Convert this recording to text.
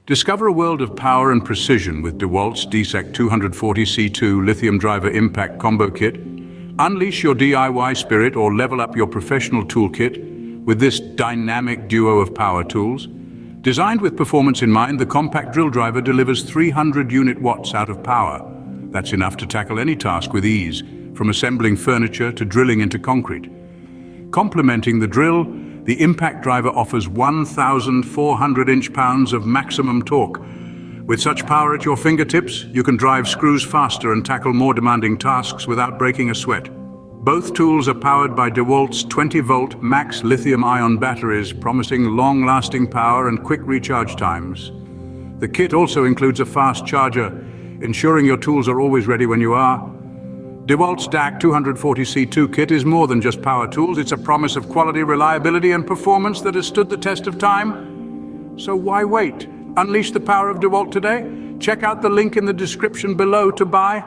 Discover a world of power and precision with DEWALT's DCK240C2 lithium driver impact combo kit. Unleash your DIY spirit or level up your professional toolkit with this dynamic duo of power tools. Designed with performance in mind, the compact drill driver delivers 300 unit watts out of power. That's enough to tackle any task with ease, from assembling furniture to drilling into concrete. Complementing the drill, the impact driver offers 1,400 inch-pounds of maximum torque. With such power at your fingertips, you can drive screws faster and tackle more demanding tasks without breaking a sweat. Both tools are powered by DEWALT's 20-volt max lithium-ion batteries, promising long-lasting power and quick recharge times. The kit also includes a fast charger, ensuring your tools are always ready when you are. DEWALT's DCK240C2 kit is more than just power tools. It's a promise of quality, reliability, and performance that has stood the test of time. So why wait? Unleash the power of DEWALT today. Check out the link in the description below to buy.